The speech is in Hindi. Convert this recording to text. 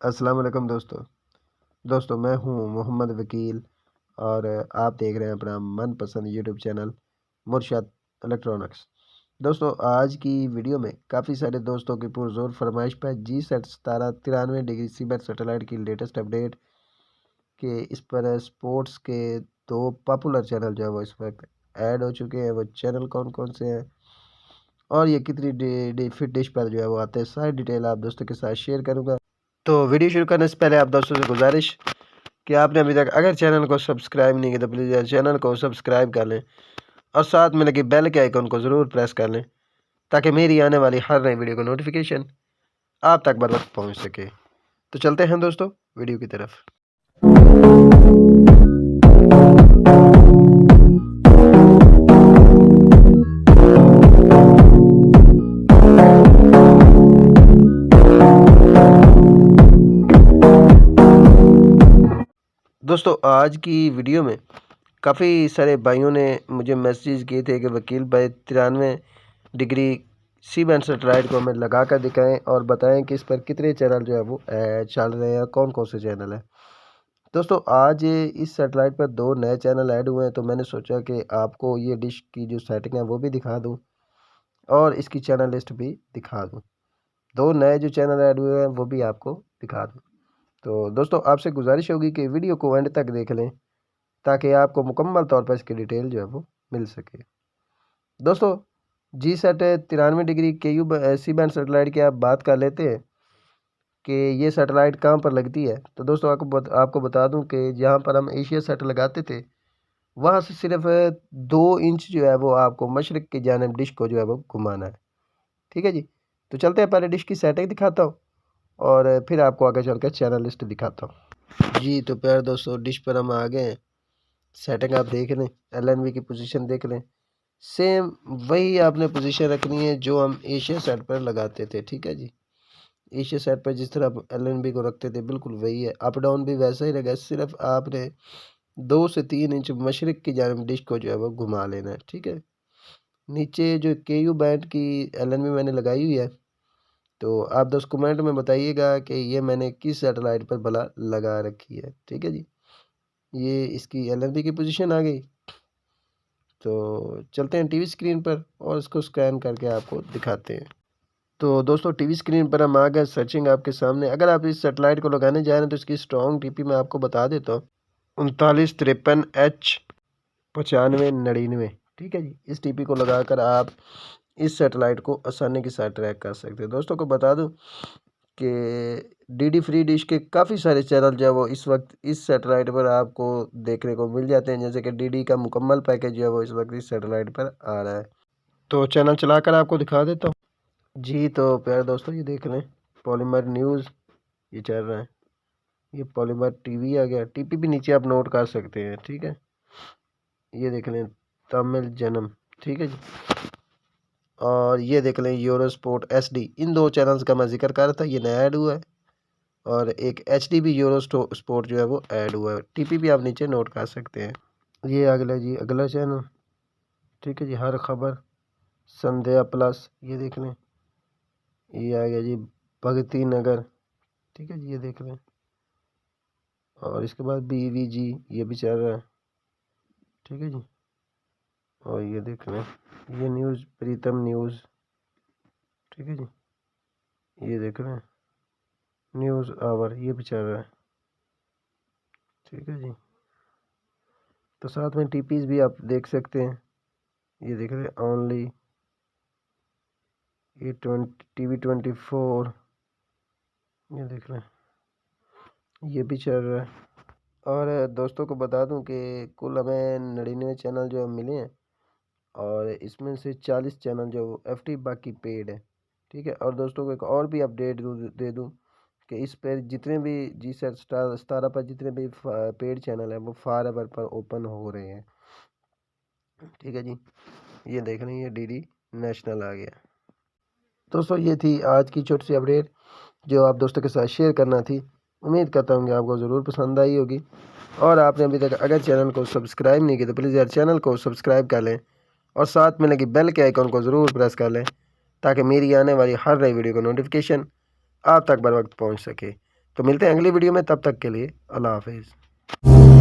अस्सलाम वालेकुम दोस्तों मैं हूं मोहम्मद वकील और आप देख रहे हैं अपना मनपसंद यूट्यूब चैनल मुर्शद इलेक्ट्रॉनिक्स। दोस्तों आज की वीडियो में काफ़ी सारे दोस्तों की पुरजोर फरमाइश पर G17 93 डिग्री सीबेट सैटेलाइट की लेटेस्ट अपडेट के इस पर स्पोर्ट्स के दो पॉपुलर चैनल जो है वो इस वक्त ऐड हो चुके हैं। वो चैनल कौन कौन से हैं और ये कितनी फिट डिश पर जो है वो आते हैं, सारी डिटेल आप दोस्तों के साथ शेयर करूँगा। तो वीडियो शुरू करने से पहले आप दोस्तों से गुजारिश कि आपने अभी तक अगर चैनल को सब्सक्राइब नहीं किया तो प्लीज़ यार चैनल को सब्सक्राइब कर लें और साथ में लगी बेल के आइकन को ज़रूर प्रेस कर लें ताकि मेरी आने वाली हर नई वीडियो का नोटिफिकेशन आप तक बर वक्त पहुँच सके। तो चलते हैं दोस्तों वीडियो की तरफ। दोस्तों आज की वीडियो में काफ़ी सारे भाइयों ने मुझे मैसेज किए थे कि वकील भाई 93 डिग्री सी बैंड सैटेलाइट को हमें लगा कर दिखाएं और बताएं कि इस पर कितने चैनल जो है वो चल रहे हैं, कौन कौन से चैनल हैं। दोस्तों आज इस सैटेलाइट पर दो नए चैनल ऐड हुए हैं, तो मैंने सोचा कि आपको ये डिश की जो सेटिंग है वो भी दिखा दूं और इसकी चैनल लिस्ट भी दिखा दूं। दो नए जो चैनल ऐड हुए हैं वो भी आपको दिखा दूं। तो दोस्तों आपसे गुजारिश होगी कि वीडियो को एंड तक देख लें ताकि आपको मुकम्मल तौर पर इसकी डिटेल जो है वो मिल सके। दोस्तों G93 degree KU C band satellite की आप बात कर लेते हैं कि ये सेटेलाइट कहाँ पर लगती है। तो दोस्तों आपको बता दूं कि जहाँ पर हम एशिया सेट लगाते थे वहाँ से सिर्फ 2 इंच जो है वो आपको मशरक़ की जानिब डिश को जो है वो घुमाना है। ठीक है जी। तो चलते हैं, पहले डिश की सेटिंग दिखाता हूँ और फिर आपको आगे चल कर चैनल लिस्ट दिखाता हूँ जी। तो प्यारे दोस्तों डिश पर हम आ गए हैं। सेटिंग आप देख लें, LNV की पोजीशन देख लें, सेम वही आपने पोजीशन रखनी है जो हम एशिया सेट पर लगाते थे। ठीक है जी। एशिया सेट पर जिस तरह आप LNB को रखते थे बिल्कुल वही है, अप डाउन भी वैसा ही रहेगा, सिर्फ आपने 2 से 3 इंच मशरक़ की जानिब डिश को जो है वो घुमा लेना है। ठीक है। नीचे जो KU बैंड की LNB मैंने लगाई हुई है, तो आप दोस्त कमेंट में बताइएगा कि ये मैंने किस सैटेलाइट पर भला लगा रखी है। ठीक है जी। ये इसकी LNB की पोजीशन आ गई। तो चलते हैं टीवी स्क्रीन पर और इसको स्कैन करके आपको दिखाते हैं। तो दोस्तों टीवी स्क्रीन पर हम आ गए, सर्चिंग आपके सामने। अगर आप इस सेटेलाइट को लगाने जा रहे हैं तो इसकी स्ट्रॉन्ग TP मैं आपको बता देता हूँ, 3953H9599। ठीक है जी। इस TP को लगाकर आप इस सेटेलाइट को आसानी के साथ ट्रैक कर सकते हैं। दोस्तों को बता दूं कि DD फ्री डिश के काफ़ी सारे चैनल जो है वो इस वक्त इस सेटेलाइट पर आपको देखने को मिल जाते हैं, जैसे कि DD का मुकम्मल पैकेज जो है वो इस वक्त इस सेटेलाइट पर आ रहा है। तो चैनल चलाकर आपको दिखा देता हूँ जी। तो प्यारे दोस्तों ये देख लें, पॉलीमर न्यूज़ ये चल रहा है, ये पॉलीमर TV आ गया, TP भी नीचे आप नोट कर सकते हैं। ठीक है। ये देख लें तमिल जन्म। ठीक है जी। और ये देख लें यूरोस्पोर्ट SD। इन दो चैनल्स का मैं जिक्र कर रहा था, ये नया ऐड हुआ है। और एक HD भी यूरो स्पोर्ट जो है वो ऐड हुआ है। TP भी आप नीचे नोट कर सकते हैं। ये अगला जी, अगला चैनल। ठीक है जी, हर खबर, संध्या प्लस, ये देख लें। ये आ गया जी भगती नगर। ठीक है जी, ये देख लें। और इसके बाद BVG ये भी चल रहा है। ठीक है जी। और ये देख लें, ये न्यूज़ प्रीतम न्यूज़। ठीक है जी। ये देख रहे हैं न्यूज़ आवर, ये भी चल रहा है। ठीक है जी। तो साथ में TPs भी आप देख सकते हैं। ये देख रहे हैं ओनली, ये TV24, ये देख रहे हैं, ये भी चल रहा है। और दोस्तों को बता दूं कि कुल हमें 99 चैनल जो मिले हैं और इसमें से 40 चैनल जो FT बाकी पेड है। ठीक है। और दोस्तों को एक और भी अपडेट दे दूं कि इस पर जितने भी G17 पर जितने भी पेड चैनल हैं वो फॉर एवर पर ओपन हो रहे हैं। ठीक है जी। ये देख रहे हैं, ये DD नेशनल आ गया। दोस्तों ये थी आज की छोटी सी अपडेट जो आप दोस्तों के साथ शेयर करना थी। उम्मीद करता हूँ कि आपको ज़रूर पसंद आई होगी। और आपने अभी तक अगर चैनल को सब्सक्राइब नहीं किया तो प्लीज़ यार चैनल को सब्सक्राइब कर लें और साथ में लगी बेल के आइकन को ज़रूर प्रेस कर लें ताकि मेरी आने वाली हर नई वीडियो का नोटिफिकेशन आप तक बर वक्त पहुँच सके। तो मिलते हैं अगली वीडियो में, तब तक के लिए अल्लाह हाफिज़।